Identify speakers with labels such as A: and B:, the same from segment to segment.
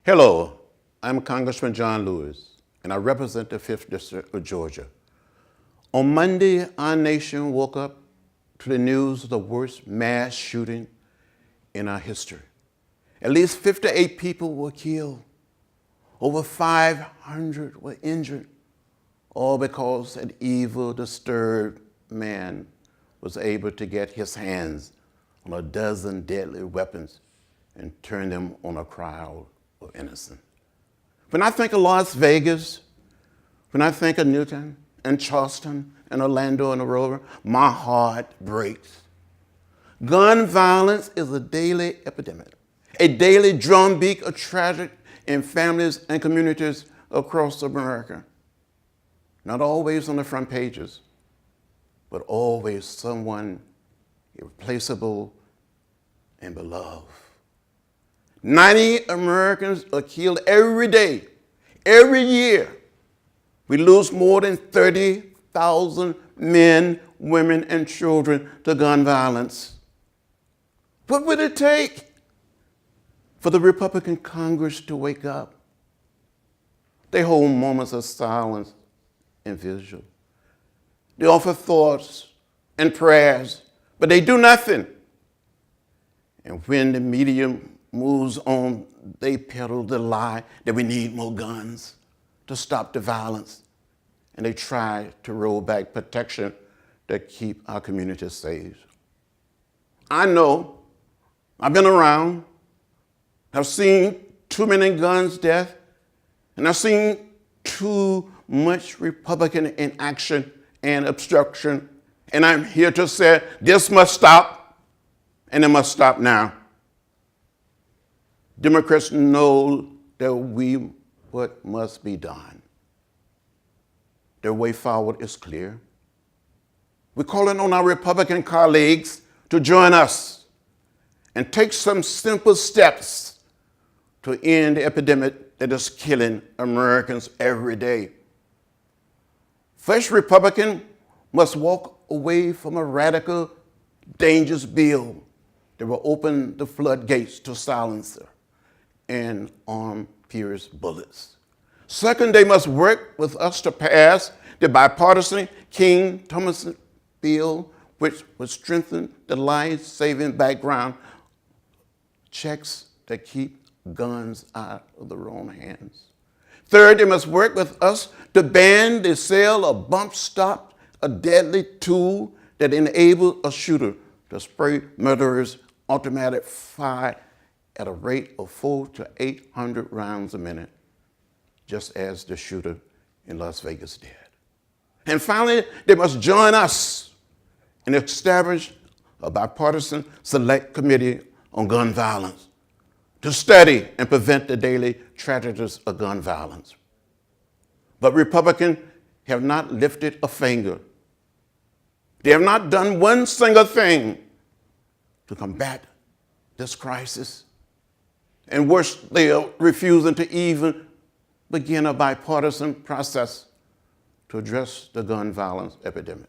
A: Hello, I'm Congressman John Lewis, and I represent the 5th District of Georgia. On Monday, our nation woke up to the news of the worst mass shooting in our history. At least 58 people were killed. Over 500 were injured, all because an evil, disturbed man was able to get his hands on a dozen deadly weapons and turn them on a crowd of innocent. When I think of Las Vegas, when I think of Newton and Charleston and Orlando and Aurora, my heart breaks. Gun violence is a daily epidemic, a daily drumbeat of tragedy in families and communities across America. Not always on the front pages, but always someone irreplaceable and beloved. 90 Americans are killed every day, every year. We lose more than 30,000 men, women, and children to gun violence. What would it take for the Republican Congress to wake up? They hold moments of silence and vigil. They offer thoughts and prayers, but they do nothing. And when the media moves on, they peddle the lie that we need more guns to stop the violence. And they try to roll back protection that keep our communities safe. I know, I've been around, I've seen too many guns death, and I've seen too much Republican inaction and obstruction, and I'm here to say this must stop, and it must stop now. Democrats know that what must be done. Their way forward is clear. We're calling on our Republican colleagues to join us and take some simple steps to end the epidemic that is killing Americans every day. First, Republicans must walk away from a radical, dangerous bill that will open the floodgates to silencer and arm-pierced bullets. Second, they must work with us to pass the bipartisan King-Thomas bill, which would strengthen the life-saving background checks that keep guns out of the wrong hands. Third, they must work with us to ban the sale of bump stock, a deadly tool that enables a shooter to spray murderers automatic fire at a rate of 400 to 800 rounds a minute, just as the shooter in Las Vegas did. And finally, they must join us and establish a bipartisan select committee on gun violence to study and prevent the daily tragedies of gun violence. But Republicans have not lifted a finger. They have not done one single thing to combat this crisis. And worse, they are refusing to even begin a bipartisan process to address the gun violence epidemic.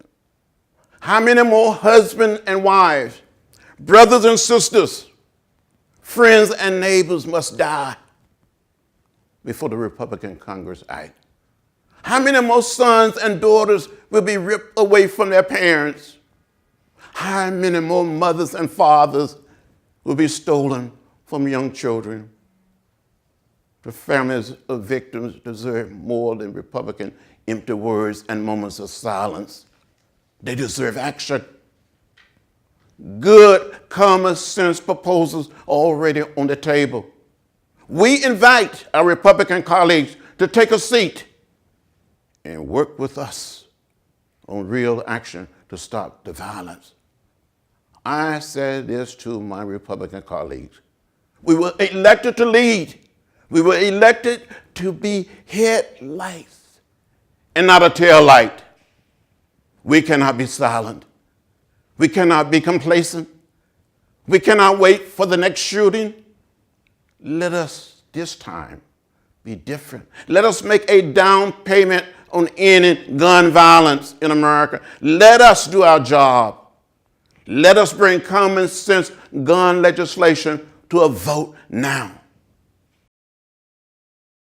A: How many more husbands and wives, brothers and sisters, friends and neighbors must die before the Republican Congress acts? How many more sons and daughters will be ripped away from their parents? How many more mothers and fathers will be stolen from young children? The families of victims deserve more than Republican empty words and moments of silence. They deserve action. Good common sense proposals already on the table. We invite our Republican colleagues to take a seat and work with us on real action to stop the violence. I said this to my Republican colleagues. We were elected to lead. We were elected to be headlights and not a tail light. We cannot be silent. We cannot be complacent. We cannot wait for the next shooting. Let us, this time, be different. Let us make a down payment on ending gun violence in America. Let us do our job. Let us bring common sense gun legislation to a vote now.